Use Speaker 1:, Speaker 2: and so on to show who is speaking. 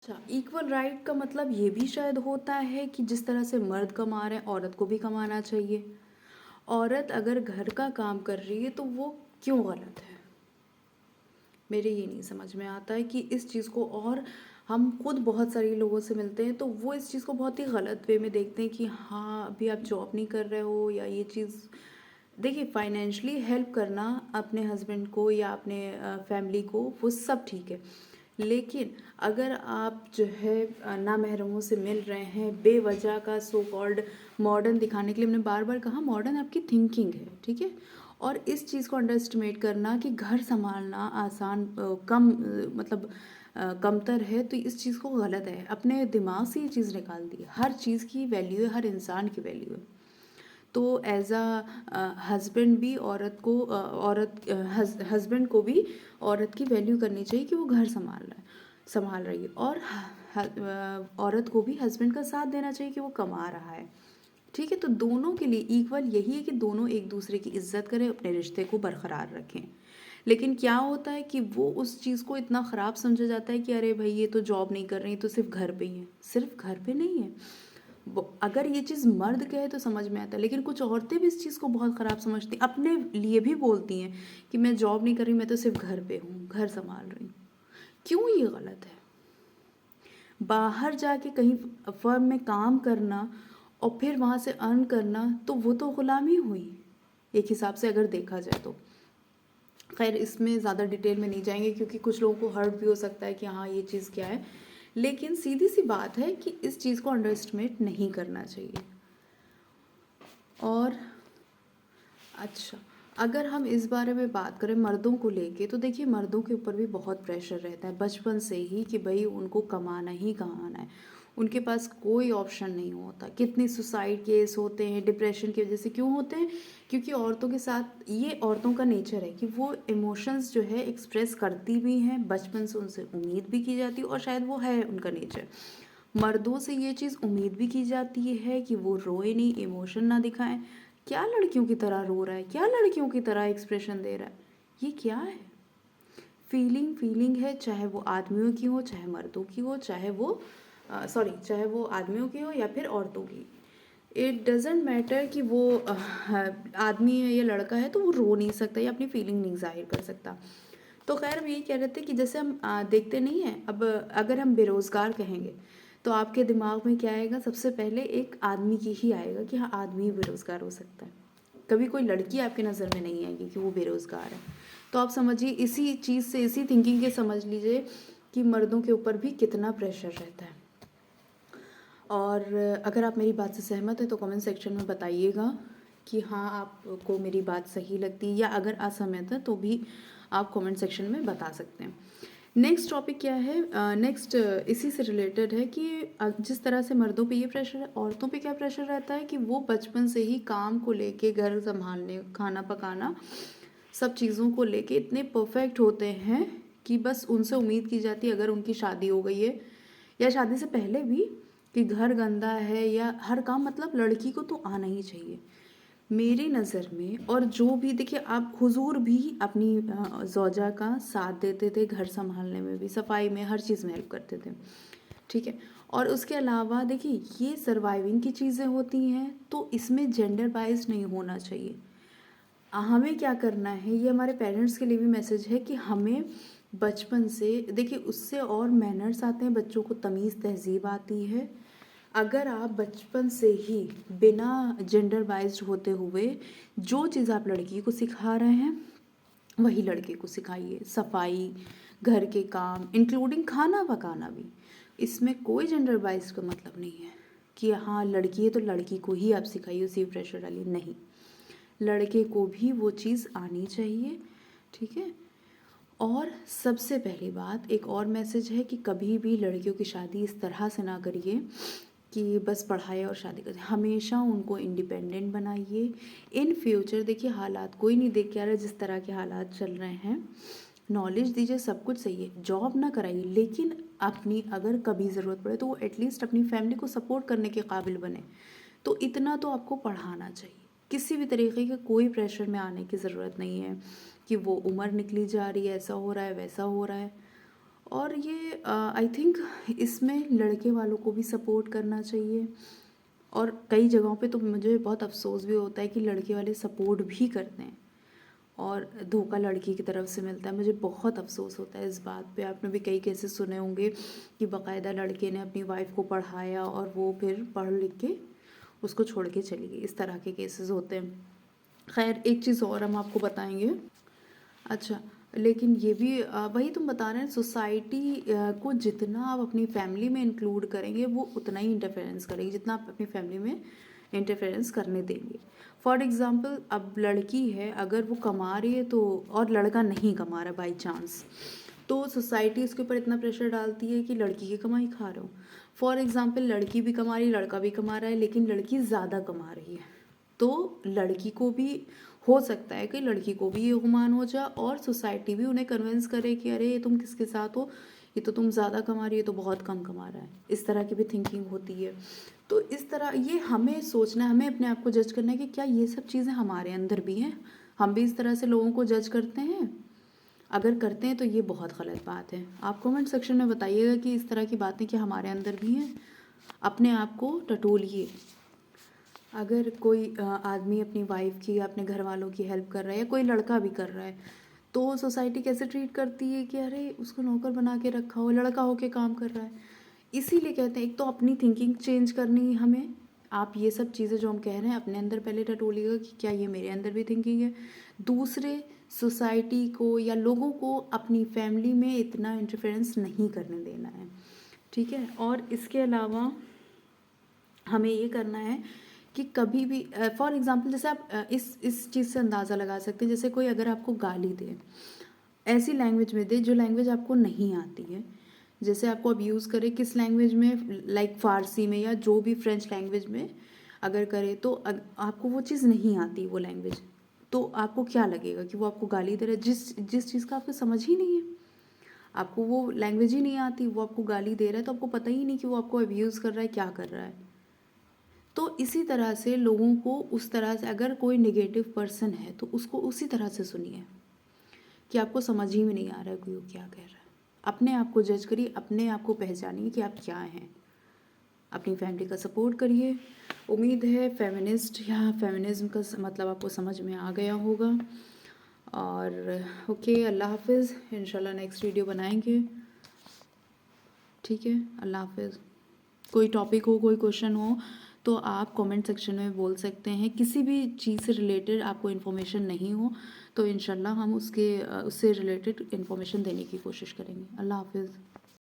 Speaker 1: अच्छा, equal right का मतलब ये भी शायद होता है कि जिस तरह से मर्द कमा रहे हैं औरत को भी कमाना चाहिए। औरत अगर घर का काम कर रही है तो वो क्यों गलत है? मेरे ये नहीं समझ में आता है कि इस चीज़ को, और हम खुद बहुत सारे लोगों से मिलते हैं तो वो इस चीज़ को बहुत ही गलत वे में देखते हैं कि हाँ, अभी आप जॉब नहीं कर रहे हो या ये चीज़। देखिए, फाइनेंशियली हेल्प करना अपने हस्बैंड को या अपने फैमिली को, वो सब ठीक है। लेकिन अगर आप जो है नामहरमों से मिल रहे हैं बेवजह का, सो कॉल्ड मॉडर्न दिखाने के लिए, हमने बार बार कहा मॉडर्न आपकी थिंकिंग है, ठीक है। और इस चीज़ को अंडर एस्टिमेट करना कि घर संभालना आसान कम मतलब कमतर है, तो इस चीज़ को गलत है। अपने दिमाग से ये चीज़ निकाल दी। हर चीज़ की वैल्यू है, हर इंसान की वैल्यू है। तो एज अ हस्बैंड भी औरत को औरत हस्बैंड को भी औरत की वैल्यू करनी चाहिए कि वो घर संभाल रही है, और औरत को भी हस्बैंड का साथ देना चाहिए कि वो कमा रहा है, ठीक है। तो दोनों के लिए इक्वल यही है कि दोनों एक दूसरे की इज्जत करें, अपने रिश्ते को बरकरार रखें। लेकिन क्या होता है कि वो उस चीज़ को इतना ख़राब समझा जाता है कि अरे भाई ये तो जॉब नहीं कर रही, तो सिर्फ घर पे ही है। सिर्फ घर पे नहीं है, अगर ये चीज़ मर्द कहे तो समझ में आता है, लेकिन कुछ औरतें भी इस चीज़ को बहुत ख़राब समझती, अपने लिए भी बोलती हैं कि मैं जॉब नहीं कर रही, मैं तो सिर्फ घर पे हूँ, घर संभाल रही हूँ। क्यों ये गलत है? बाहर जाके कहीं फर्म में काम करना और फिर वहाँ से अर्न करना, तो वो तो गुलामी हुई एक हिसाब से अगर देखा जाए तो। खैर, इसमें ज़्यादा डिटेल में नहीं जाएंगे क्योंकि कुछ लोगों को हर्ट भी हो सकता है कि हाँ ये चीज़ क्या है। लेकिन सीधी सी बात है कि इस चीज़ को अंडर एस्टिमेट नहीं करना चाहिए। और अच्छा, अगर हम इस बारे में बात करें मर्दों को लेके, तो देखिए मर्दों के ऊपर भी बहुत प्रेशर रहता है बचपन से ही कि भाई उनको कमाना ही कमाना है। उनके पास कोई ऑप्शन नहीं होता। कितने सुसाइड केस होते हैं डिप्रेशन की वजह से, क्यों होते हैं? क्योंकि औरतों के साथ, ये औरतों का नेचर है कि वो इमोशंस जो है एक्सप्रेस करती भी हैं, बचपन से उनसे उम्मीद भी की जाती है, और शायद वो है उनका नेचर। मर्दों से ये चीज़ उम्मीद भी की जाती है कि वो रोए नहीं, इमोशन ना दिखाएं। क्या लड़कियों की तरह रो रहा है, क्या लड़कियों की तरह एक्सप्रेशन दे रहा है? ये क्या है? फीलिंग फीलिंग है, चाहे वो आदमियों की हो चाहे मर्दों की हो, चाहे वो चाहे वो आदमियों की हो या फिर औरतों की। इट डजेंट मैटर कि वो आदमी है या लड़का है, तो वो रो नहीं सकता या अपनी फीलिंग नहीं जाहिर कर सकता। तो खैर, हम यही कह रहे थे कि जैसे हम देखते नहीं हैं, अब अगर हम बेरोज़गार कहेंगे तो आपके दिमाग में क्या आएगा? सबसे पहले एक आदमी की ही आएगा कि हाँ, आदमी ही बेरोज़गार हो सकता है। कभी कोई लड़की आपकी नज़र में नहीं आएगी कि वो बेरोज़गार है। तो आप समझिए, इसी चीज़ से, इसी थिंकिंग के समझ लीजिए कि मर्दों के ऊपर भी कितना प्रेशर रहता है। और अगर आप मेरी बात से सहमत हैं तो कमेंट सेक्शन में बताइएगा कि हाँ, आपको मेरी बात सही लगती है, या अगर असहमत है तो भी आप कमेंट सेक्शन में बता सकते हैं। नेक्स्ट टॉपिक क्या है? नेक्स्ट इसी से रिलेटेड है कि जिस तरह से मर्दों पे ये प्रेशर है, औरतों पे क्या प्रेशर रहता है कि वो बचपन से ही काम को लेके, घर संभालने, खाना पकाना, सब चीज़ों को लेके इतने परफेक्ट होते हैं कि बस उनसे उम्मीद की जाती है, अगर उनकी शादी हो गई है या शादी से पहले भी, कि घर गंदा है या हर काम, मतलब लड़की को तो आना ही चाहिए मेरी नज़र में। और जो भी, देखिए, आप हुजूर भी अपनी ज़ौजा का साथ देते थे, घर संभालने में भी, सफाई में, हर चीज़ में हेल्प करते थे, ठीक है। और उसके अलावा देखिए, ये सर्वाइविंग की चीज़ें होती हैं, तो इसमें जेंडर बाइज नहीं होना चाहिए। हमें क्या करना है, ये हमारे पेरेंट्स के लिए भी मैसेज है कि हमें बचपन से, देखिए, उससे और मैनर्स आते हैं, बच्चों को तमीज़ तहज़ीब आती है। अगर आप बचपन से ही बिना जेंडर वाइज्ड होते हुए जो चीज़ आप लड़की को सिखा रहे हैं वही लड़के को सिखाइए। सफाई, घर के काम, इंक्लूडिंग खाना पकाना भी, इसमें कोई जेंडर वाइज का मतलब नहीं है कि हाँ लड़की है तो लड़की को ही आप सिखाइए, उसी प्रेशर डालिए, नहीं। लड़के को भी वो चीज़ आनी चाहिए, ठीक है। और सबसे पहली बात, एक और मैसेज है कि कभी भी लड़कियों की शादी इस तरह से ना करिए कि बस पढ़ाई और शादी करें। हमेशा उनको इंडिपेंडेंट बनाइए। इन फ्यूचर, देखिए, हालात कोई नहीं देख के आ रहा है, जिस तरह के हालात चल रहे हैं, नॉलेज दीजिए, सब कुछ सही है, जॉब ना कराइए, लेकिन अपनी अगर कभी ज़रूरत पड़े तो वो एटलीस्ट अपनी फैमिली को सपोर्ट करने के काबिल बने। तो इतना तो आपको पढ़ाना चाहिए। किसी भी तरीके के कोई प्रेशर में आने की ज़रूरत नहीं है कि वो उम्र निकली जा रही है, ऐसा हो रहा है, वैसा हो रहा है। और ये आई थिंक इसमें लड़के वालों को भी सपोर्ट करना चाहिए। और कई जगहों पे तो मुझे बहुत अफसोस भी होता है कि लड़के वाले सपोर्ट भी करते हैं और धोखा लड़की की तरफ से मिलता है। मुझे बहुत अफसोस होता है इस बात पे। आपने भी कई केसेस सुने होंगे कि बाकायदा लड़के ने अपनी वाइफ को पढ़ाया और वो फिर पढ़ लिख के उसको छोड़ के चली गई। इस तरह के केसेस होते हैं। खैर, एक चीज़ और हम आपको बताएंगे। अच्छा, लेकिन ये भी वही तुम बता रहे हैं, सोसाइटी को जितना आप अपनी फैमिली में इंक्लूड करेंगे वो उतना ही इंटरफेरेंस करेगी जितना आप अपनी फैमिली में इंटरफेरेंस करने देंगे। फॉर एग्ज़ाम्पल, अब लड़की है, अगर वो कमा रही है तो, और लड़का नहीं कमा रहा बाई चांस, तो सोसाइटी उसके ऊपर इतना प्रेशर डालती है कि लड़की की कमाई खा रहे हो। फॉर एग्ज़ाम्पल, लड़की भी कमा रही है, लड़का भी कमा रहा है, लेकिन लड़की ज़्यादा कमा रही है, तो लड़की को भी हो सकता है कि लड़की को भी ये गुमान हो जाए और सोसाइटी भी उन्हें कन्विंस करे कि अरे ये तुम किसके साथ हो, ये तो तुम ज़्यादा कमा रही है, तो बहुत कम कमा रहा है। इस तरह की भी थिंकिंग होती है। तो इस तरह ये हमें सोचना है, हमें अपने आप को जज करना है कि क्या ये सब चीज़ें हमारे अंदर भी हैं, हम भी इस तरह से लोगों को जज करते हैं। अगर करते हैं तो ये बहुत गलत बात है। आप कमेंट सेक्शन में बताइएगा कि इस तरह की बातें क्या हमारे अंदर भी हैं। अपने आप को टटोलिए। अगर कोई आदमी अपनी वाइफ की या अपने घर वालों की हेल्प कर रहा है या कोई लड़का भी कर रहा है, तो सोसाइटी कैसे ट्रीट करती है कि अरे उसको नौकर बना के रखा हो, लड़का होके काम कर रहा है। इसीलिए कहते हैं, एक तो अपनी थिंकिंग चेंज करनी है हमें। आप ये सब चीज़ें जो हम कह रहे हैं अपने अंदर पहले टटोलिएगा कि क्या ये मेरे अंदर भी थिंकिंग है। दूसरे, सोसाइटी को या लोगों को अपनी फैमिली में इतना इंटरफेरेंस नहीं करने देना है, ठीक है। और इसके अलावा हमें ये करना है कि कभी भी फॉर एग्ज़ाम्पल, जैसे आप इस चीज़ से अंदाज़ा लगा सकते हैं, जैसे कोई अगर आपको गाली दे, ऐसी लैंग्वेज में दे जो लैंग्वेज आपको नहीं आती है। जैसे आपको अब्यूज़ करे किस लैंग्वेज में, लाइक फ़ारसी में या जो भी फ्रेंच लैंग्वेज में अगर करे, तो आपको वो चीज़ नहीं आती वो लैंग्वेज, तो आपको क्या लगेगा कि वो आपको गाली दे रहा है, जिस चीज़ का आपको समझ ही नहीं है, आपको वो लैंग्वेज ही नहीं आती, वो आपको गाली दे रहा है, तो आपको पता ही नहीं कि वो आपको अब्यूज़ कर रहा है, क्या कर रहा है। तो इसी तरह से लोगों को उस तरह से, अगर कोई नेगेटिव पर्सन है तो उसको उसी तरह से सुनिए कि आपको समझ ही में नहीं आ रहा है कोई वो क्या कह रहा है। अपने आप को जज करिए, अपने आप को पहचानिए कि आप क्या हैं। अपनी फैमिली का सपोर्ट करिए। उम्मीद है फेमिनिस्ट या फेमिनिज्म का मतलब आपको समझ में आ गया होगा। और ओके, अल्लाह हाफिज़। इंशाल्लाह नेक्स्ट वीडियो बनाएंगे, ठीक है। अल्लाह हाफिज़। कोई टॉपिक हो, कोई क्वेश्चन हो तो आप कमेंट सेक्शन में बोल सकते हैं। किसी भी चीज़ से रिलेटेड आपको इन्फॉर्मेशन नहीं हो तो इंशाल्लाह हम उससे रिलेटेड इन्फॉर्मेशन देने की कोशिश करेंगे। अल्लाह हाफिज़।